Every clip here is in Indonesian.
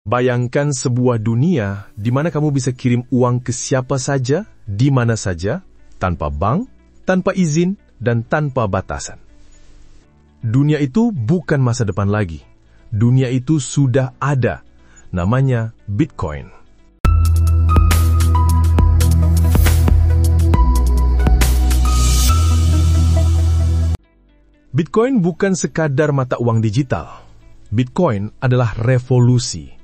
Bayangkan sebuah dunia di mana kamu bisa kirim uang ke siapa saja, di mana saja, tanpa bank, tanpa izin, dan tanpa batasan. Dunia itu bukan masa depan lagi. Dunia itu sudah ada. Namanya Bitcoin. Bitcoin bukan sekadar mata uang digital. Bitcoin adalah revolusi.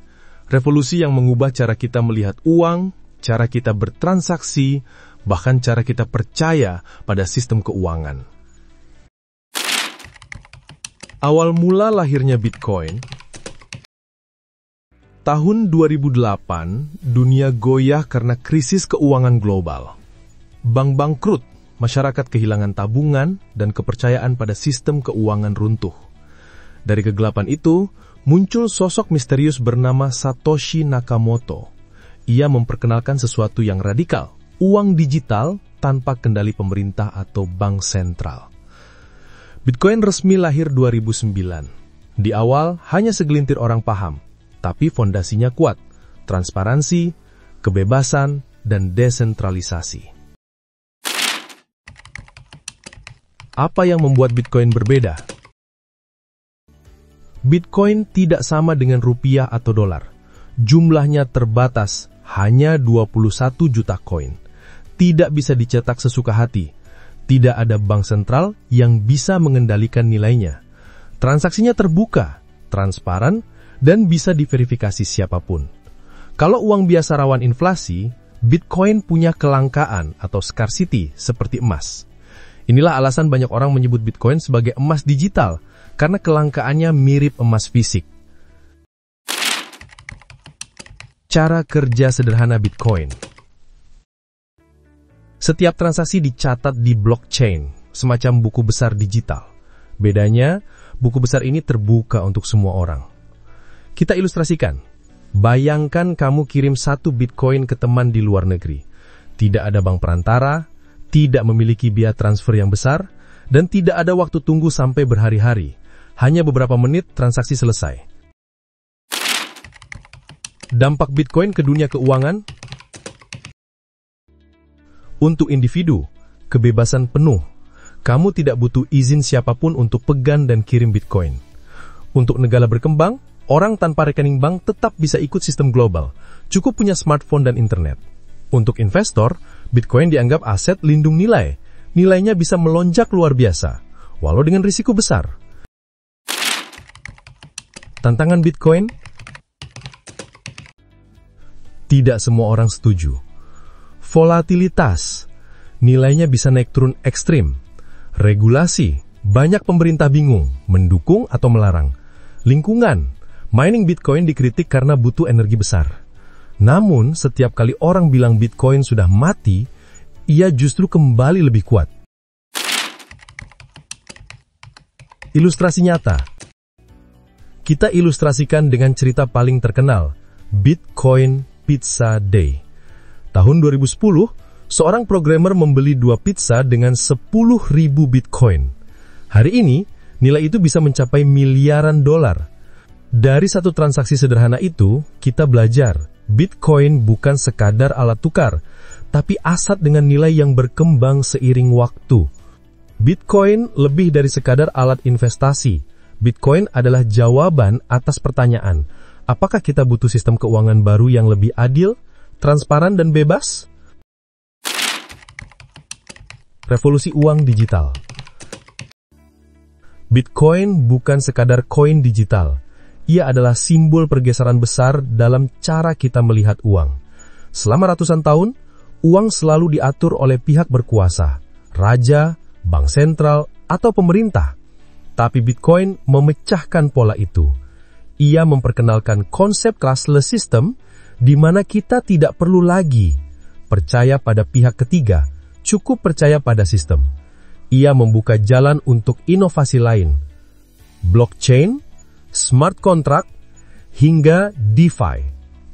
Revolusi yang mengubah cara kita melihat uang, cara kita bertransaksi, bahkan cara kita percaya pada sistem keuangan. Awal mula lahirnya Bitcoin, tahun 2008, dunia goyah karena krisis keuangan global. Bank bangkrut, masyarakat kehilangan tabungan, dan kepercayaan pada sistem keuangan runtuh. Dari kegelapan itu, muncul sosok misterius bernama Satoshi Nakamoto. Ia memperkenalkan sesuatu yang radikal, uang digital tanpa kendali pemerintah atau bank sentral. Bitcoin resmi lahir 2009. Di awal, hanya segelintir orang paham, tapi fondasinya kuat, transparansi, kebebasan, dan desentralisasi. Apa yang membuat Bitcoin berbeda? Bitcoin tidak sama dengan rupiah atau dolar. Jumlahnya terbatas, hanya 21 juta koin. Tidak bisa dicetak sesuka hati. Tidak ada bank sentral yang bisa mengendalikan nilainya. Transaksinya terbuka, transparan, dan bisa diverifikasi siapapun. Kalau uang biasa rawan inflasi, Bitcoin punya kelangkaan atau scarcity seperti emas. Inilah alasan banyak orang menyebut Bitcoin sebagai emas digital, karena kelangkaannya mirip emas fisik. Cara kerja sederhana Bitcoin. Setiap transaksi dicatat di blockchain, semacam buku besar digital. Bedanya, buku besar ini terbuka untuk semua orang. Kita ilustrasikan. Bayangkan kamu kirim 1 Bitcoin ke teman di luar negeri. Tidak ada bank perantara, tidak memiliki biaya transfer yang besar, dan tidak ada waktu tunggu sampai berhari-hari. Hanya beberapa menit transaksi selesai. Dampak Bitcoin ke dunia keuangan. Untuk individu, kebebasan penuh. Kamu tidak butuh izin siapapun untuk pegang dan kirim Bitcoin. Untuk negara berkembang, orang tanpa rekening bank tetap bisa ikut sistem global. Cukup punya smartphone dan internet. Untuk investor, Bitcoin dianggap aset lindung nilai. Nilainya bisa melonjak luar biasa, walau dengan risiko besar. Tantangan Bitcoin? Tidak semua orang setuju. Volatilitas, nilainya bisa naik turun ekstrim. Regulasi, banyak pemerintah bingung, mendukung atau melarang. Lingkungan, mining Bitcoin dikritik karena butuh energi besar. Namun, setiap kali orang bilang Bitcoin sudah mati, ia justru kembali lebih kuat. Ilustrasi nyata. Kita ilustrasikan dengan cerita paling terkenal, Bitcoin Pizza Day. Tahun 2010, seorang programmer membeli 2 pizza dengan 10.000 Bitcoin. Hari ini, nilai itu bisa mencapai miliaran dolar. Dari satu transaksi sederhana itu, kita belajar, Bitcoin bukan sekadar alat tukar, tapi aset dengan nilai yang berkembang seiring waktu. Bitcoin lebih dari sekadar alat investasi. Bitcoin adalah jawaban atas pertanyaan, apakah kita butuh sistem keuangan baru yang lebih adil, transparan, dan bebas? Revolusi uang digital. Bitcoin bukan sekadar koin digital. Ia adalah simbol pergeseran besar dalam cara kita melihat uang. Selama ratusan tahun, uang selalu diatur oleh pihak berkuasa, raja, bank sentral, atau pemerintah. Tapi Bitcoin memecahkan pola itu. Ia memperkenalkan konsep trustless system, di mana kita tidak perlu lagi percaya pada pihak ketiga, cukup percaya pada sistem. Ia membuka jalan untuk inovasi lain. Blockchain, smart contract, hingga DeFi,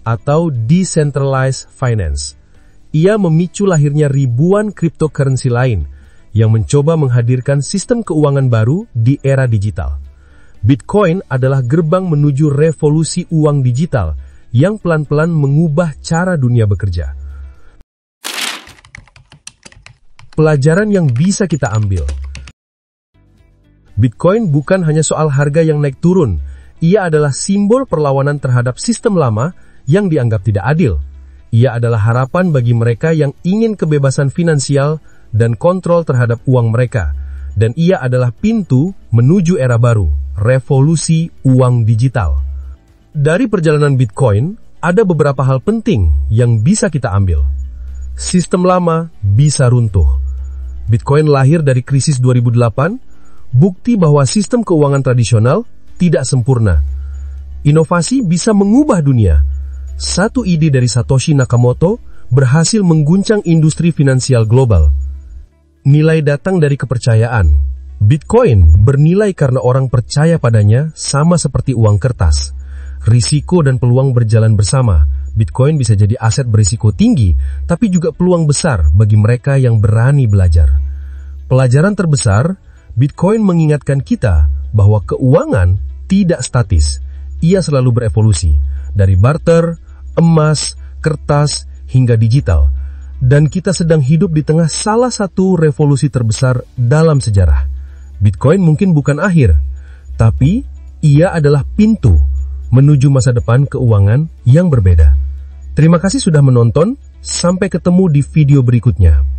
atau Decentralized Finance. Ia memicu lahirnya ribuan cryptocurrency lain, yang mencoba menghadirkan sistem keuangan baru di era digital. Bitcoin adalah gerbang menuju revolusi uang digital yang pelan-pelan mengubah cara dunia bekerja. Pelajaran yang bisa kita ambil. Bitcoin bukan hanya soal harga yang naik turun, ia adalah simbol perlawanan terhadap sistem lama yang dianggap tidak adil. Ia adalah harapan bagi mereka yang ingin kebebasan finansial dan kontrol terhadap uang mereka. Dan ia adalah pintu menuju era baru, revolusi uang digital. Dari perjalanan Bitcoin, ada beberapa hal penting yang bisa kita ambil. Sistem lama bisa runtuh. Bitcoin lahir dari krisis 2008, bukti bahwa sistem keuangan tradisional tidak sempurna. Inovasi bisa mengubah dunia. Satu ide dari Satoshi Nakamoto berhasil mengguncang industri finansial global. Nilai datang dari kepercayaan. Bitcoin bernilai karena orang percaya padanya, sama seperti uang kertas. Risiko dan peluang berjalan bersama. Bitcoin bisa jadi aset berisiko tinggi, tapi juga peluang besar bagi mereka yang berani belajar. Pelajaran terbesar, Bitcoin mengingatkan kita bahwa keuangan tidak statis. Ia selalu berevolusi, dari barter, emas, kertas, hingga digital. Dan kita sedang hidup di tengah salah satu revolusi terbesar dalam sejarah. Bitcoin mungkin bukan akhir, tapi ia adalah pintu menuju masa depan keuangan yang berbeda. Terima kasih sudah menonton, sampai ketemu di video berikutnya.